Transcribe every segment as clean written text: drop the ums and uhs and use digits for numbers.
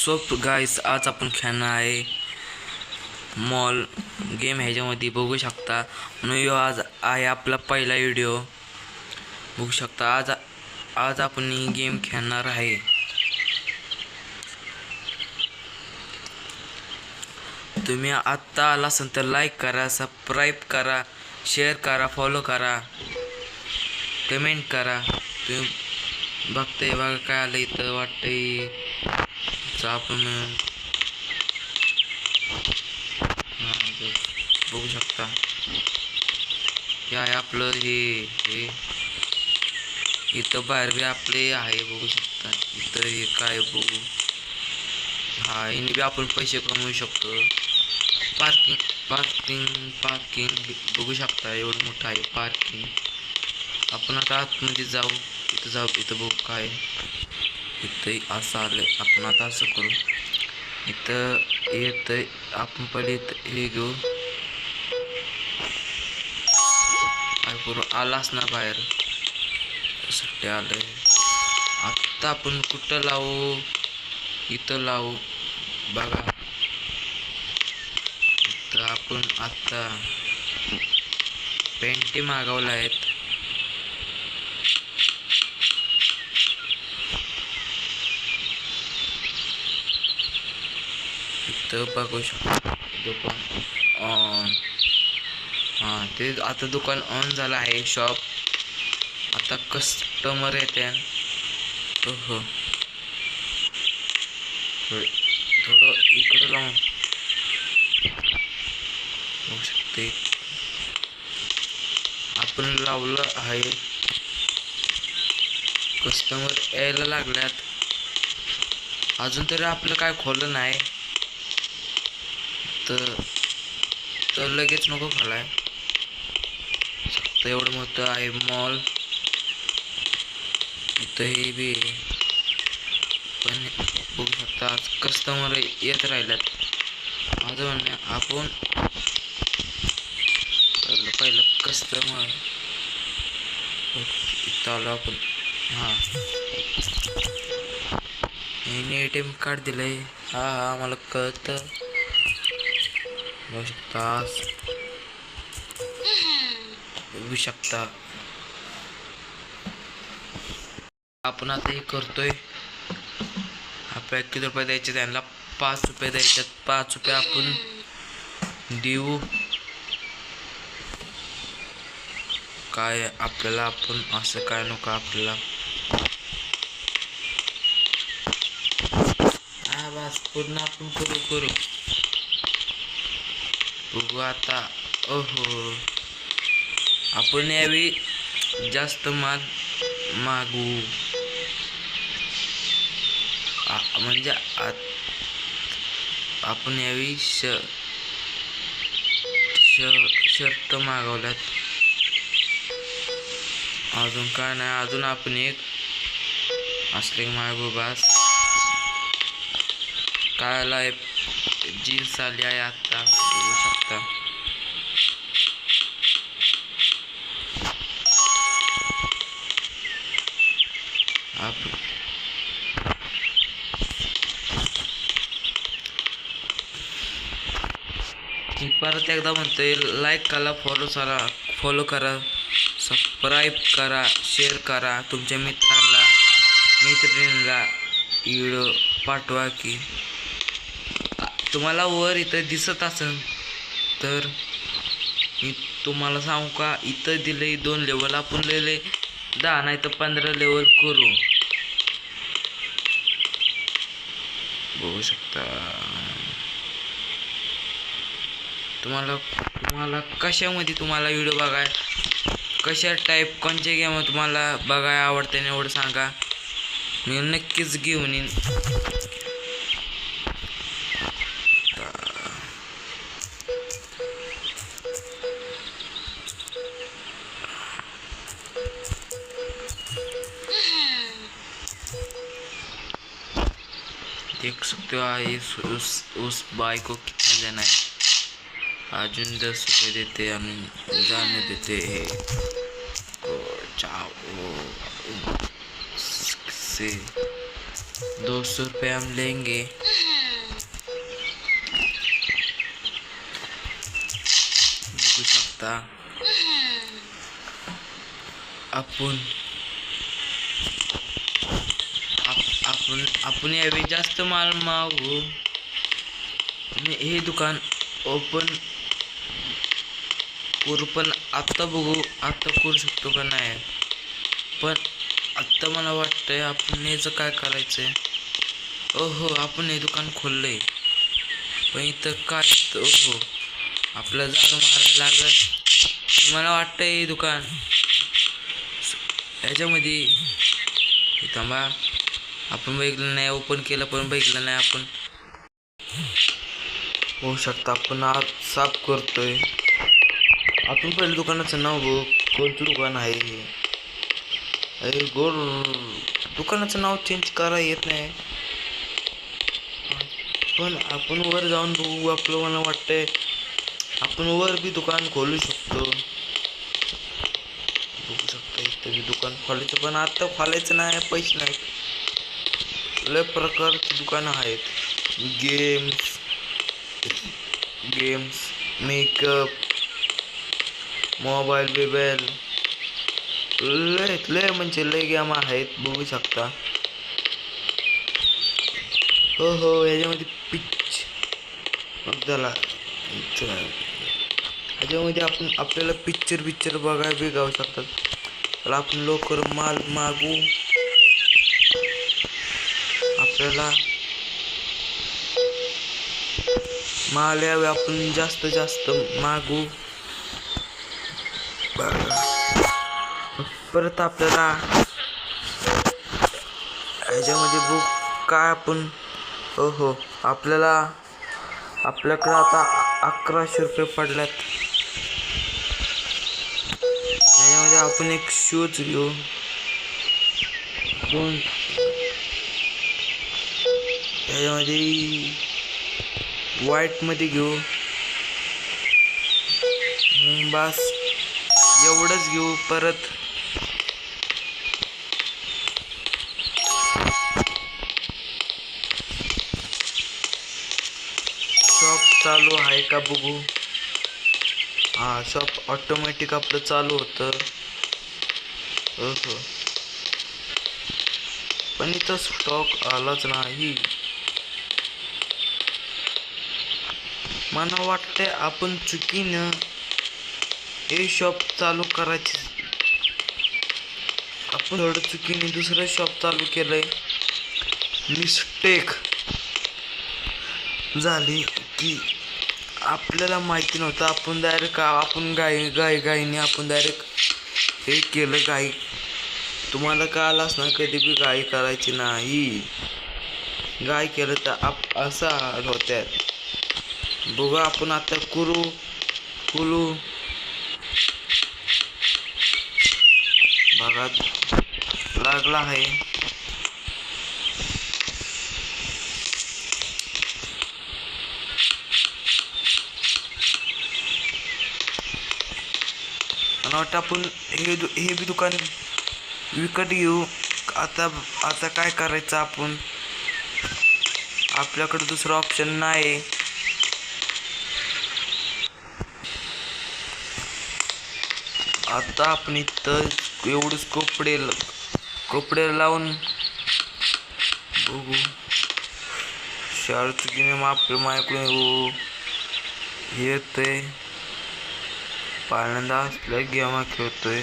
So guys, आज आपण खेळणार आहे मॉल गेम. ह्याच्यामध्ये बघू शकता. म्हणून आज आहे आपला पहिला व्हिडिओ. बघू शकता आज आपण ही गेम खेळणार आहे. तुम्ही आत्ता आला असेल तर लाईक करा, सबस्क्राईब करा, शेअर करा, फॉलो करा, कमेंट करा. तुम्ही बघताय बघा काय आलं इथं. वाटतंय आपण बघू शकता. हे आहे आपलं हे इथं बाहेर बी आपले आहे. बघू शकता इथं हे काय बघू. हा, याने बी आपण पैसे कमवू शकतो. पार्किंग बघू शकता. एवढं मोठं आहे पार्किंग. आपण आता आतमध्ये जाऊ. इथं बघू काय इथं असं आलंय. आपण आता असं करू. इथं येतंय आपण पहिले हे घेऊ. काय करू, आलाच ना बाहेर साठी आलंय. आत्ता आपण कुठं लावू. इथं लावू बघा. इथं आपण आत्ता पेंटी मागवल्या आहेत. इथं बघू शकतो दुकान ऑन. हां, ते आता दुकान ऑन झालं आहे. शॉप आता कस्टमर येते. हो, थोडं इकडं लावून बघू शकते. आपण लावलं आहे. कस्टमर यायला लागल्यात. अजून तरी आपलं काय खोललं नाही. तर लगेच नको खोलाय. एवढं मोठं आहे मॉल. इथं हे बी पण बघू शकता कस्टमर येत राहिल्यात. माझं म्हणणं आपण पहिलं कस्टमर इथं आलो आपण. हां, याने ATM कार्ड दिलंय. हा मला कळतं. बघू शकता आपण आता हे करतोय. आपल्याला किती रुपये द्यायचे, त्यांना 5 रुपये द्यायचे. 5 रुपये आपण देऊ. काय आपल्याला आपण असं काय नको आपल्याला. हा बस पूर्ण आपण करू. बघू आता. ओहो, आपण यावेळी जास्त माल मागू. म्हणजे आपण यावेळी शर्ट मागवल्यात. अजून काय नाही. अजून आपण एक असले मागू बस. काय आलाय, जीन्स आली आहे आता. बघू शकता. परत एकदा म्हणतोय, लाईक करा, फॉलो करा, सबस्क्राईब करा, शेअर करा. तुमच्या मैत्रिणीला व्हिडिओ पाठवा. की तुम्हाला वर इथं दिसत असेल तर मी तुम्हाला सांगू का, इथं दिले 2 लेवल. आपण लिहिले 10 नाही तर 15 लेवल करू. बघू शकता. तुम्हाला कशामध्ये तुम्हाला व्हिडिओ बघाय, कशा टाईप कोणत्या गेम तुम्हाला बघाय आवडते एवढं सांगा. मी नक्कीच घेऊन येईन. देख सकते हो आई उस बाई को कितना देना है. अजून 10 रुपये देते आणि जाने देते हैं. से 200 रुपये हम लेंगे. शकता आपण आपण यावेळी जास्त माल मागू. हे दुकान ओपन करू, पण आत्ता बघू आत्ता करू शकतो का नाही. पण आत्ता मला वाटतंय आपण याचं काय करायचंय. ओहो, आपण हे दुकान खोललंय, पण इथं काय. ओहो, आपलं झाड मारायला लागल. मला वाटतंय हे दुकान ह्याच्यामध्ये थांबा, आपण बघितलं नाही, ओपन केलं पण बघितलं नाही आपण. होऊ शकतं आपण आज साफ करतोय. आपण पहिलं दुकानाचं नाव बघ, कोणतं दुकान आहे हे. अरे गोड, दुकानाचं नाव चेंज करा येत नाही, पण आपण वर जाऊन बघू. आपलं मला वाटतंय आपण वर बी दुकान खोलू शकतो. बघू शकता इथं बी दुकान खोलायचं, पण आता खोलायचं नाही, पैसे नाहीत. लय प्रकारची दुकानं आहेत. गेम्स, मेकअप, मोबाईल बिबाईल, लय म्हणजे लय गेम आहेत. बघू शकता. हो याच्यामध्ये त्याला ह्याच्यामध्ये आपल्याला पिक्चर बघायला बी गावू शकतात. तर आपण लवकर माल मागू. आपल्याला माल यावे, आपण जास्त मागू. परत आपल्याला ह्याच्यामध्ये बुक काय आपण. हो आपल्याकडे आता 1100 रुपये पडल्यात. याच्यामध्ये आपण एक शूज घेऊ. याच्यामध्ये व्हाईट मध्ये घेऊ. बस एवढंच घेऊ. परत शॉप चालू आहे का बघू. हा, शॉप ऑटोमॅटिक आपलं चालू होतं. हो, पण इथं स्टॉक आलाच नाही. मला वाटतंय आपण चुकीनं हे शॉप चालू करायचे. आपण थोडं चुकीने दुसरं शॉप चालू केलंय. मिस्टेक झाली की आपल्याला माहिती नव्हतं. आपण डायरेक्ट आपण गाईने आपण डायरेक्ट हे केलं. गाई तुम्हाला कळालंच ना, कधी बी गाई करायची नाही. गाय केलं तर असं होत्यात. बघा आपण आता कुलू भागात लागला आहे. मला वाटतं आपण हे बी दुकान विकत घेऊ. आता काय करायचं आपण. आपल्याकडे दुसरं ऑप्शन नाही. आता आपण इथं एवढंच कपडे लावून बघू. शाळेत गेम आपल्या मायकडून येतंय. पहिल्यांदा असल्या गेम खेळतोय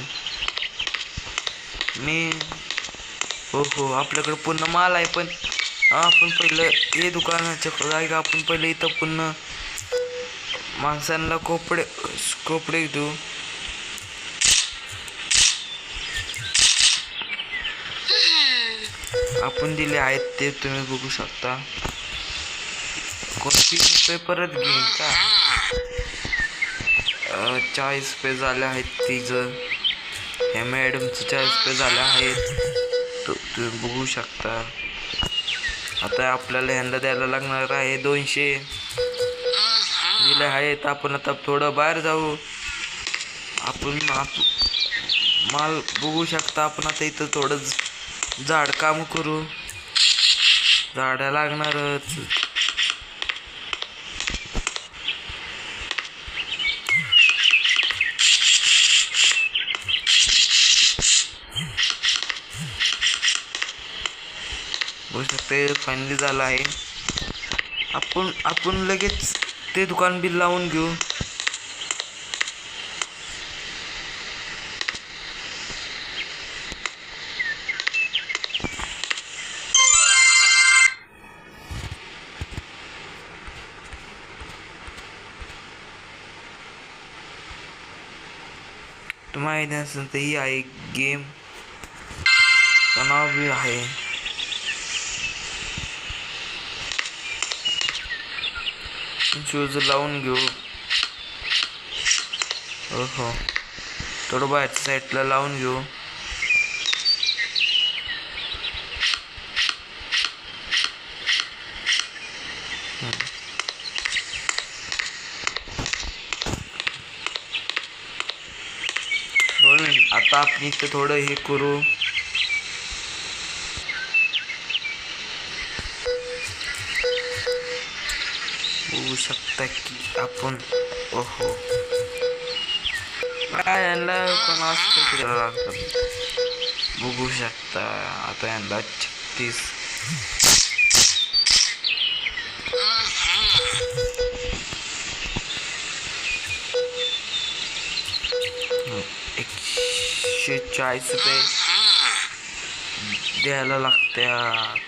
मी. हो आपल्याकडे पूर्ण माल आहे, पण आपण पहिलं हे दुकानाच्या जागा आपण पहिले इथं पुन्हा माणसांना कपडे देऊ. आपण दिले आहेत ते तुम्ही बघू शकता. कोणती रुपये परत घेईन का. 40 रुपये झाले आहेत. तिचं हे मॅडमचं 40 रुपये झाले आहेत. तुम्ही बघू शकता. आता आपल्याला ह्यांना द्यायला लागणार आहे 200 दिले आहेत. आपण आता थोडं बाहेर जाऊ. आपण माल बघू शकता. आपण आता इथं थोडं झाड काम करू. झाडा लागणारच. शकते फायनली झालं आहे. आपण लगेच ते दुकान बिल लावून घेऊ. माहिती असेल तर ही आहे गेम, नाव बी आहे. शूज लावून घेऊ. हो थोडं बाहेरच्या साईडला लावून घेऊ. आता आपण इथं थोडं हे करू. बघू शकता की आपण ओहो काय यांना पण असं बघू शकता. आता यांना 36 140 रुपये द्यायला लागतात.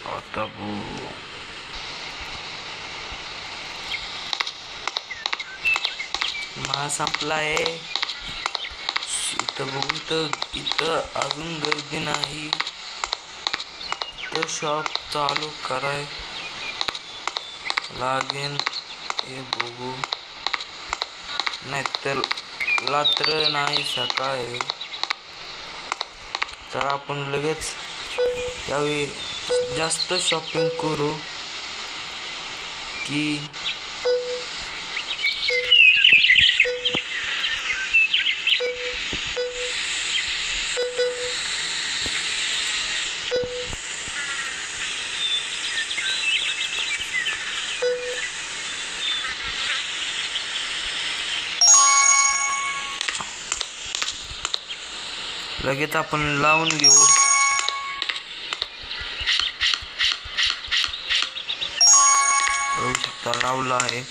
आता मला संपला आहे. इथं बघू तर इथं अजून गर्दी नाही. तर शॉप चालू कराय लागेल. हे बघू नाहीतर रात्र नाही सकाळ आहे. तर आपण लगेच यावेळी जास्त शॉपिंग करू की लगेच आपण लावून घेऊ. बघू शकता लावला आहे.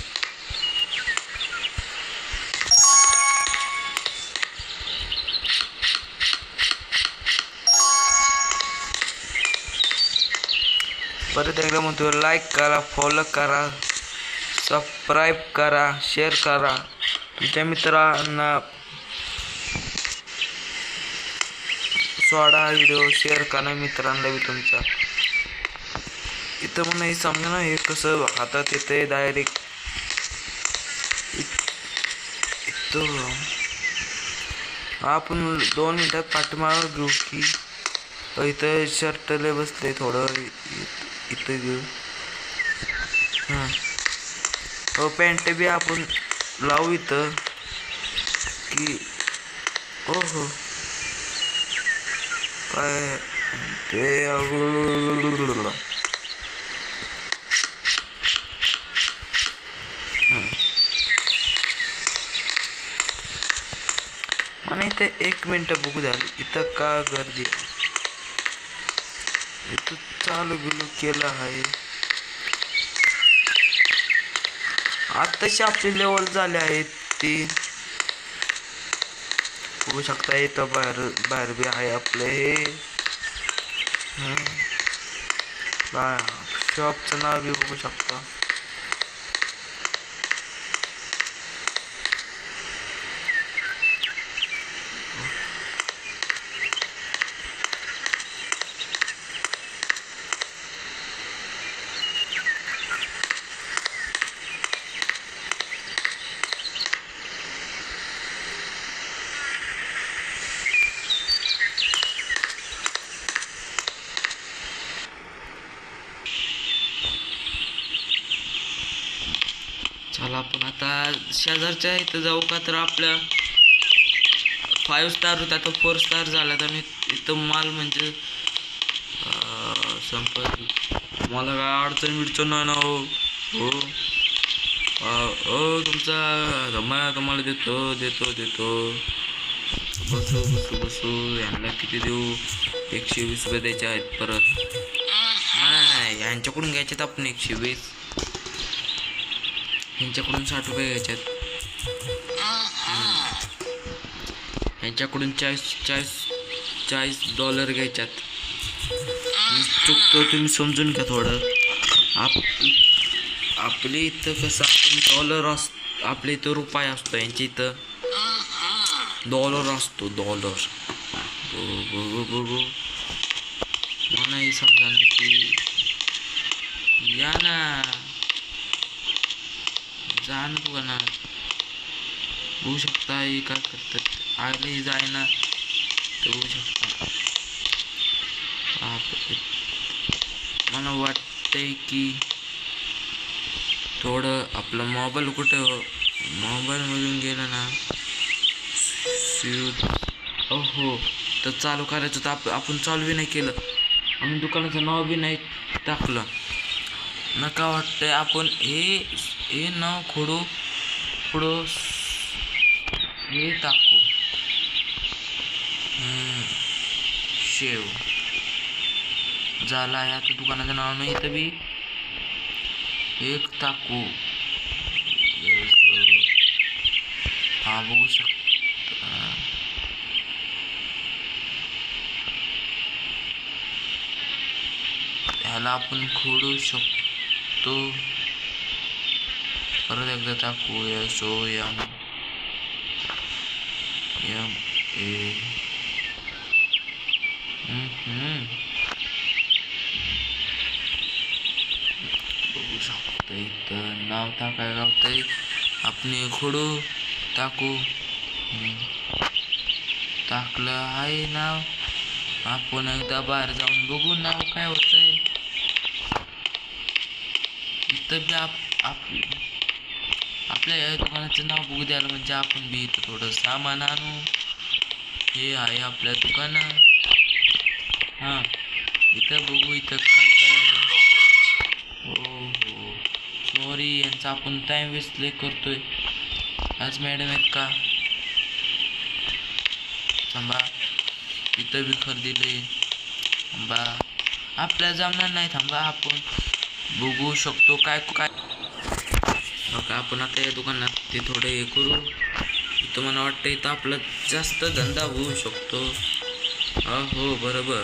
परत एकदा म्हणतो लाईक करा, फॉलो करा, सबस्क्राईब करा, शेअर करा. तुमच्या मित्रांना सोडा व्हिडिओ शेअर करा मित्रांना बी तुमचा. इथं मला हे समजा ना हे कसं हातात येते डायरेक्ट. इथं आपण 2 मिनिटात पाठीमागं घेऊ की इथं शर्ट लय बसले थोडं इथं घेऊ. हो पॅन्ट बी आपण लावू इथं की हो काय ते मला इथे 1 मिनिट बघू द्या. इथं का गर्दी इथं चालू बिलू केलं आहे. आताशी आपली लेवल झाले आहेत ती बघू शकता. इथं बाहेर बी आहे आपले हे शॉपचं नाव बी बघू शकता. चला आपण आता शेजारच्या इथं जाऊ का. तर आपल्या 5 स्टार होता तो 4 स्टार झाला. तर इथं माल म्हणजे संपत मला काय अडचण नाही ना. हो तुमचा तुम्हाला देतो. बसू यांना किती देऊ. 120 रुपये द्यायचे आहेत परत. नाही ह्यांच्याकडून घ्यायचे आपण 120, ह्यांच्याकडून 60 रुपये घ्यायचे. ह्यांच्याकडून 40 डॉलर घ्यायच्यात. चुकतो तुम्ही समजून घ्या थोडं. आपले इथं कसं आपण डॉलर आपल्या इथं रुपये असतो, यांच्या इथं डॉलर असतो. डॉलर मलाही समजा ना की या ना जा ना बघा ना, बघू शकता हे काय करतात. आले जाय ना तर बघू शकता. मला वाटतंय की थोडं आपलं मोबाईल मोबाईलमधून गेलं ना. हो तर चालू करायचं तर आपण चालू बी नाही केलं आणि दुकानाचं नाव बी नाही टाकलं. नका वाटतंय आपण हे नाव पुढं हे टाकू. शेव झाला आहे. आता दुकानाचं नाव नाही इथं बी एक टाकू. हा बघू शकता. ह्याला आपण खोडू शकतो. परत एकदा टाकू. SOMMA बघू शकतो. इथं नाव टाकाय गावतंय. आपण खोडू टाकू. टाकलं आहे नाव. आपण एकदा बाहेर जाऊन बघू नाव काय होतंय. इथं बी आपल्या या दुकानाचं नाव बघू द्यायला म्हणजे आपण बी इथं थोडं सामान आणू. हे आहे आपल्या दुकानात. हां इथं बघू इथं काय हो सॉरी यांचा आपण टाइम वेस्ट लय करतोय. आज मॅडम आहेत का थांबा. इथं बी खरेदी लय थांबा. आपल्याला जमणार नाही. थांबा आपण बघू शकतो काय आपण आता या दुकानात ते थोडं हे करू. इथं मला वाटतं इथं आपला जास्त धंदा होऊ शकतो. हो बरोबर.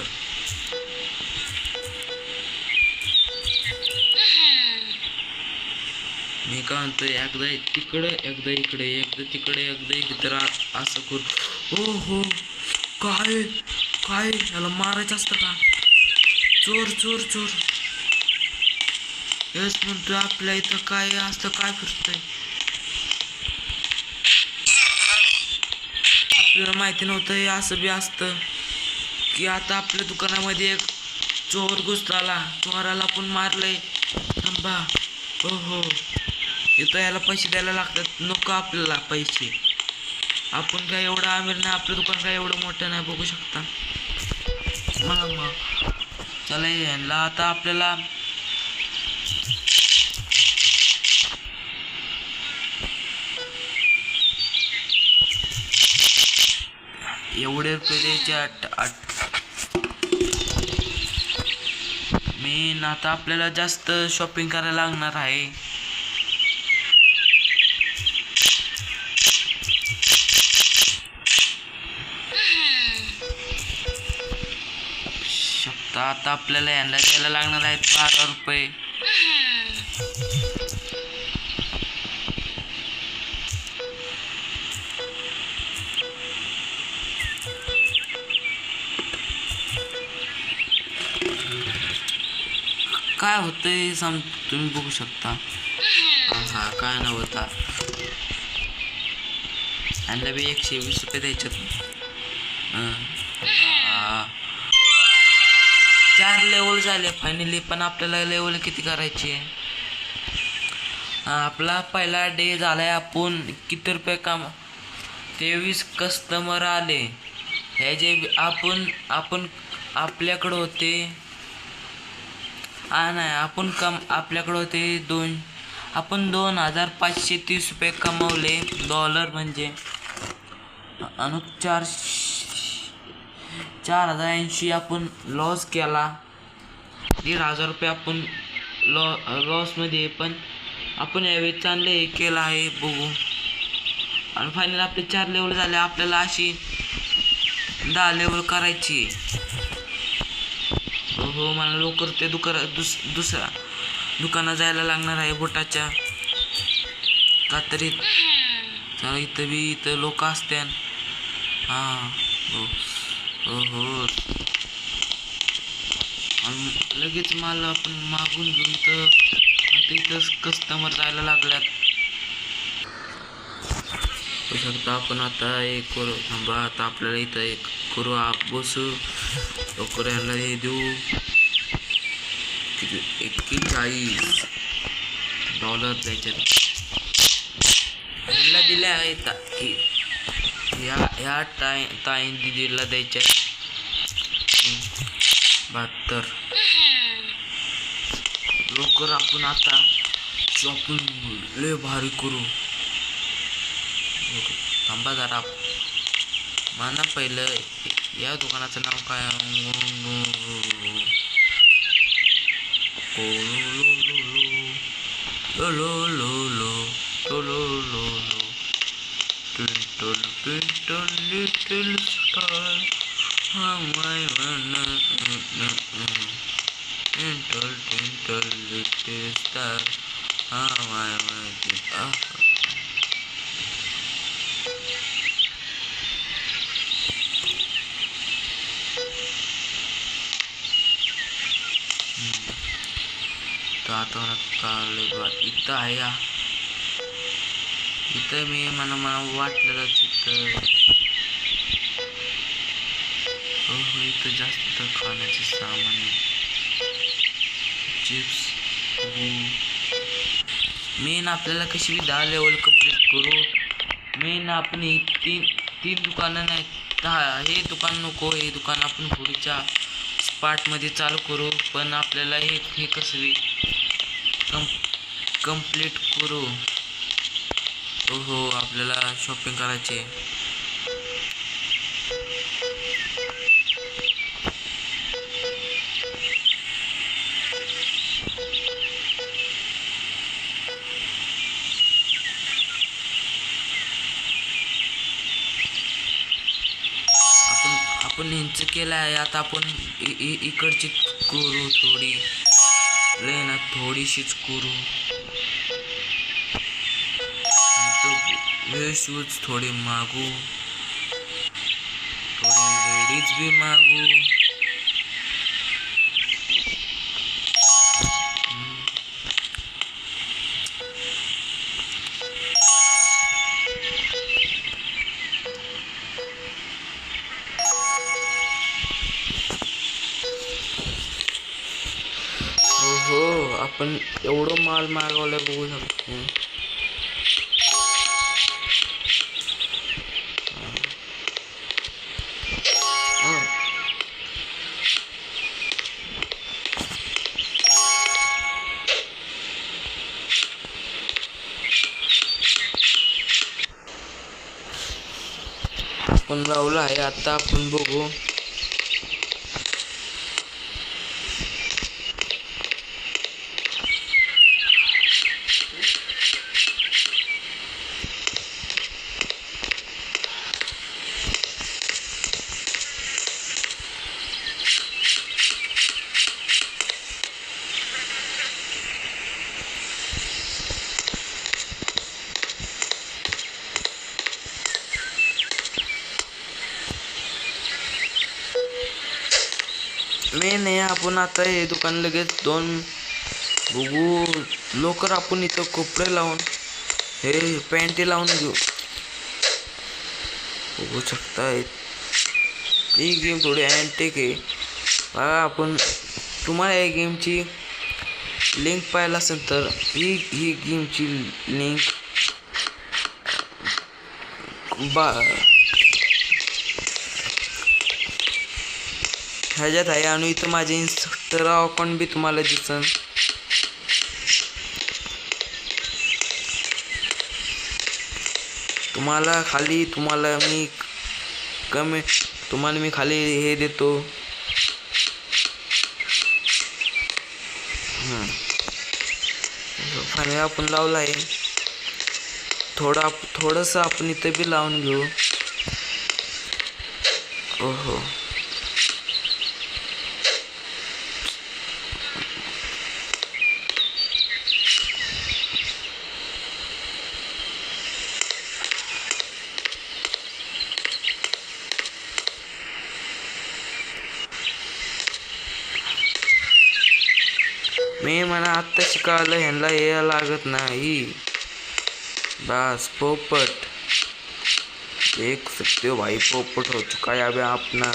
मी काय म्हणतोय एकदा तिकडं एकदा इकडे एकदा तिकडे एकदा इकडे असं करू. हो काय याला मारायचं असतं का. चोर हेच म्हणतोय आपल्या इथं काय असतं काय फिरतंय. आपल्याला माहिती नव्हतं हे असं बी असतं की. आता आपल्या दुकानामध्ये एक चोर घुसला. चोराला पण मारलंय. थांबा. हो इथं याला पैसे द्यायला लागतात. नको आपल्याला पैसे. आपण काय एवढं आमिर नाही. आपलं दुकान काय एवढं मोठं नाही. बघू शकता. मग चला यांना आता आपल्याला एवढे रुपये द्यायचे. मेन आता आपल्याला जास्त शॉपिंग करायला लागणार आहे. आता आपल्याला यांना द्यायला लागणार आहेत 12 रुपये. काय होतंय तुम्ही बघू शकता. हा काय नव्हता. यांना बी 120 रुपये द्यायचे. 4 लेवल झाले फायनली. पण आपल्याला लेवल किती करायची आहे. आपला पहिला डे झालाय. आपण किती रुपये 23 कस्टमर आले. हे जे आपण आपल्याकडे होते नाही आपल्याकडे होते आपण 2530 रुपये कमवले. डॉलर म्हणजे 4080 आपण लॉस केला. 1,500 रुपये आपण लॉसमध्ये, पण आपण यावेळी चांगले हे केलं आहे बघू. आणि फायनल आपले 4 लेवल झाले. आपल्याला अशी 10 लेवल करायची. हो मला लवकर ते दुसऱ्या दुकानात जायला लागणार आहे बोटाच्या, का तरी इथं लोक असतात. हां हो आणि लगेच मला आपण मागून घेऊ. इथंच कस्टमर जायला लागल्यात. शकता आपण आता एक करू. थांबा, आता आपल्याला इथं एक करू. बसू लवकर यांना हे देऊ. $41 द्यायचे यांना दिल्या आहेत. ह्या ताईन दिदीला द्यायच्या 72. लवकर आपण आता शॉपिंग लय भारी करू. थांबा जरा, मला पहिलं या दुकानाचं नाव काय? Little star, twinkle little star, इथं आहे. इथं मी मला वाटलेलं इथं. हो इथं जास्त खाण्याचे सामान आहे. चिप्स मेन आपल्याला कशी 10 लेवल कंप्लीट करू. मेन आपण तीन दुकानं नाही, हे दुकान नको. हे दुकान आपण पुढच्या पार्टमध्ये चालू करू. पण आपल्याला हे कसं कंप्लीट करू. हो आपल्याला शॉपिंग करायची. आपण ह्यांचं केलं आहे. आता आपण इकडची करू. थोडीशीच करू. शूज थोडे मागू, थोडे लेडीज भी मागू. हो आपण एवढं माल मागवलं बघू शकतो. आपण लावलं आहे. आता आपण बघू. नाही आपण आता हे दुकान लगेच 2 बघू. लवकर आपण इथं कपडे लावून हे पॅन्ट लावून घेऊ. बघू शकता ही गेम थोडी अँटिक आहे. आपण तुम्हाला या गेमची लिंक पाहिला असेल तर ही गेमची लिंक ह्याच्यात आहे. आणि इथं माझे इन्स्ट्रक्टर अकाउंट बी तुम्हाला दिसन. तुम्हाला मी कमेंट तुम्हाला मी खाली हे देतो. फायनली आपण लावला आहे. थोडंसं आपण इथे बी लावून घेऊ. ओहो, मी म्हणा आत्ता शिकायला ह्यांना यायला लागत नाही. बस पोपट देख सकते हो भाई, पोपट हो चुका है अभी अपना.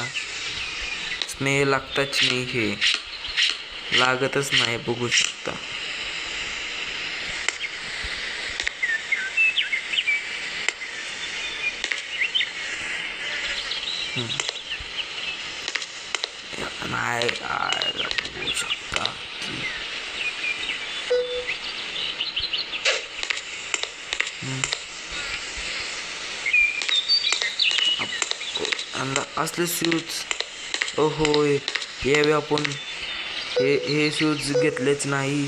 स्मेल लागताच नाही, हे लागतच नाही, बघू शकता. नाही बघू शकता की असले शूज. ओहो, यावे आपण हे शूज घेतलेच नाही.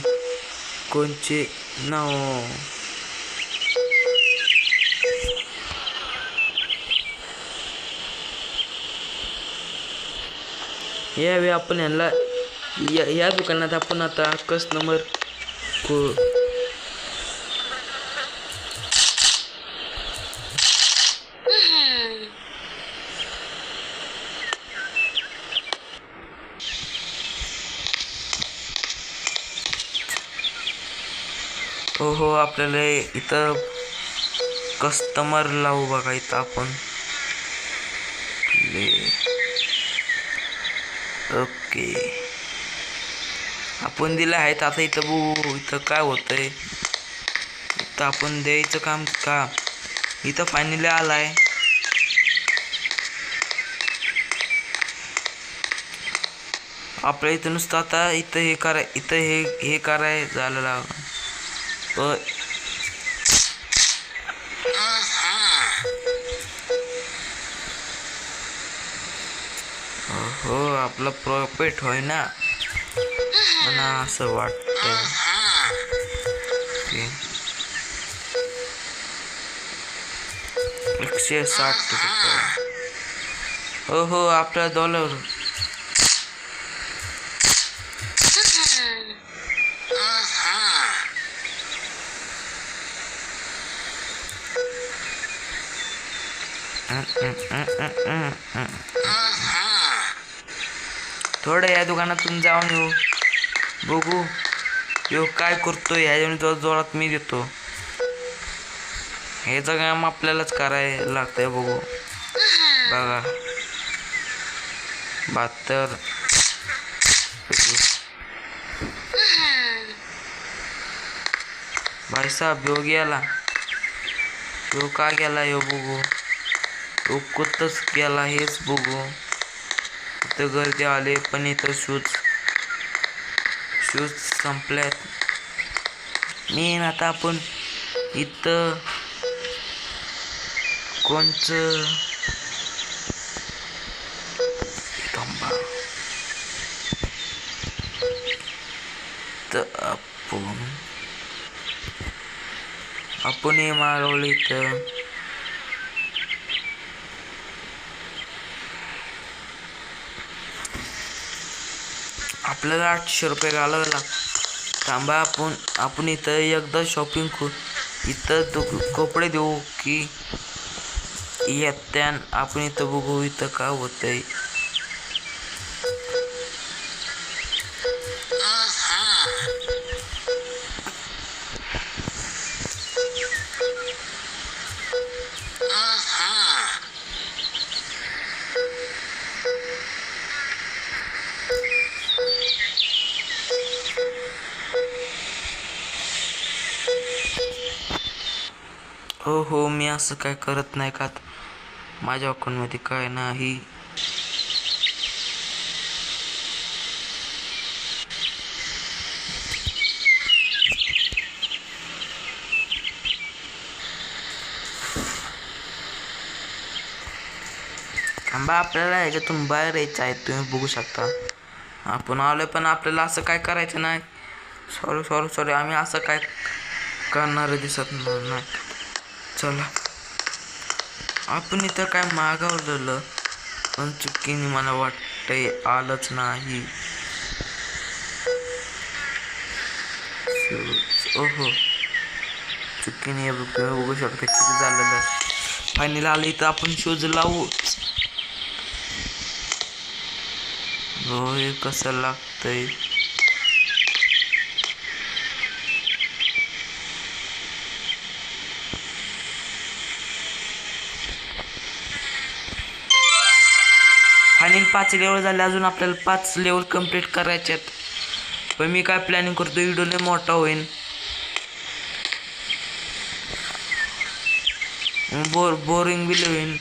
कोणचे नाव यावे आपण यांना या दुकानात आपण आता कस्टमर हो आपल्याला इथं कस्टमर लावू बघा. इथं आपण ओके आपण दिलं आहेत. आता इथं बघू इथं काय होतंय. इथं आपण द्यायचं काम का इथं फायनली आलाय. आपल्या इथं नुसतं आता इथं हे कराय झालं. हो आपलं प्रॉफिट होय ना, मला असं वाटतं. 160 रुपये. हो आपला $. थोडं या दुकानातून जाऊन येऊ, बघू यो काय करतोय. ह्याच्या जोरात मी देतो. ह्याचं काम आपल्यालाच करायला लागतंय. बघू बघा 72. भाई साहब यो गेला. यो का गेला यो बघू. तो कुठंच गेला हेच बघू. इथं गर्दी आले पण इथं शूज संपल्यात. मेन आता आपण इथं कोणचं थांबा तर आपण हे मागवलं इथं. आपल्याला 800 रुपये घालावे लागतात. थांबा आपण इथं एकदा शॉपिंग करू. इथं कपडे देऊ की येत्यान आपण इथं बघू इथं काय होतंय. हो मी असं काय करत नाही का. माझ्या अकाउंटमध्ये काय नाही. थांबा, आपल्याला ह्याच्यातून बाहेर यायचं आहे, तुम्ही बघू शकता. आपण आलोय पण आपल्याला असं काय करायचं नाही. सॉरी आम्ही असं काय करणार दिसत नाही. चला, आपण इथं काय मागवलेलं पण चुकीने मला वाटतंय आलंच नाही. ओहो, चुकीने बघू शकता किती झालेलं. फायनली आलं इथं, आपण शोज लावू. हो, कसं लागतंय. फायनल 5 लेवल झाले, अजून आपल्याला 5 लेवल कंप्लीट करायचे आहेत. पण मी काय प्लॅनिंग करतो, व्हिडिओ लय मोठा होईल, बोरिंग बी होईल,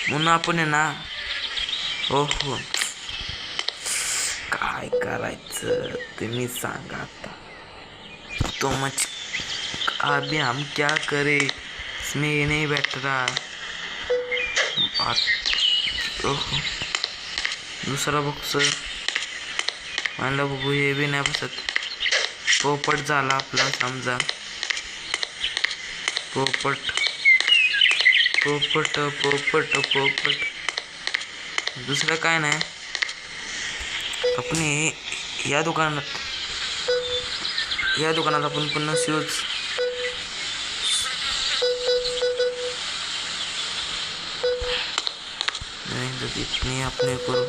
म्हणून आपण आहे ना. हो, काय करायचं तुम्ही सांगा आता. तो मच अभी हम क्या करे, इसमें नहीं बैठ रहा. ओहो, दुसरा बॉक्स मला बघू, हे बी नाही बसत. पोपट झाला आपला समजा. पोपट दुसरं काय नाही. आपण या दुकानात आपण पुन्हा शूज इतनी अपने करू.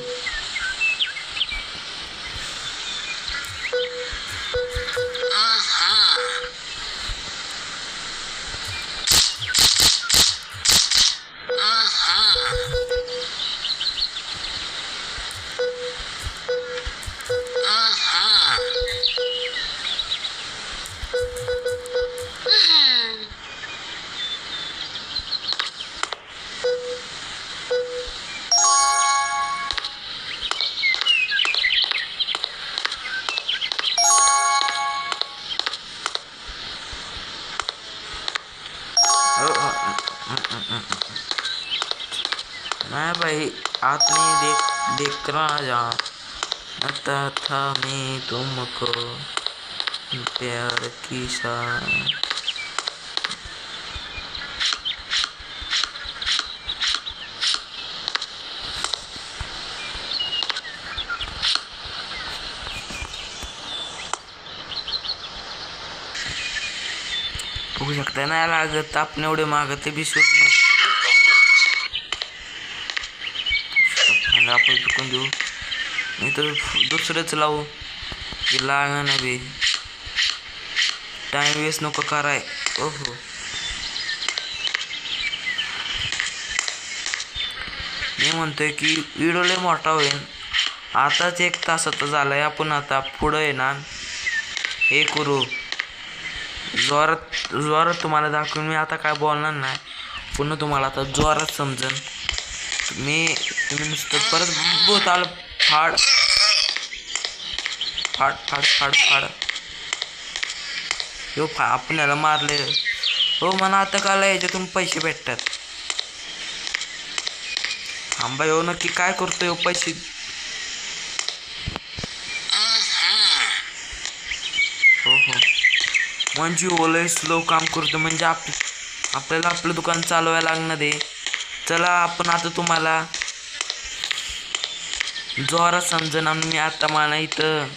मैं भाई आपने देख राजा आता था मैं तुमको प्यार की शान. बघू शकता नाही लागत, आपण एवढे मागत ते विश्वास नव्हतं. आपण चुकून देऊ, नाही तर दुसरंच लावू की लागणार नाही बे. टाइम वेस्ट नको कराय. ओहो, मी म्हणतोय की व्हिडिओ लय मोठा होईल. आताच 1 तासाचा झालाय. आपण आता पुढं आहे ना हे करू, जोरात तुम्हाला दाखवून. मी आता काय बोलणार नाही, पुन्हा तुम्हाला आता जोरात समजन. तुम्ही नुसतं परत बोत आलं फाड. हो, आपल्याला मारले. हो, मला आता काला याच्यातून पैसे भेटतात. थांबा, हो नक्की काय करतोय हो पैसे. हो, म्हणजे ओलय स्लो काम करतो, म्हणजे आपल्याला आपलं दुकान चालवायला लागणार आहे. चला, आपण आता तुम्हाला जोरात समजन. मी आता मला इथं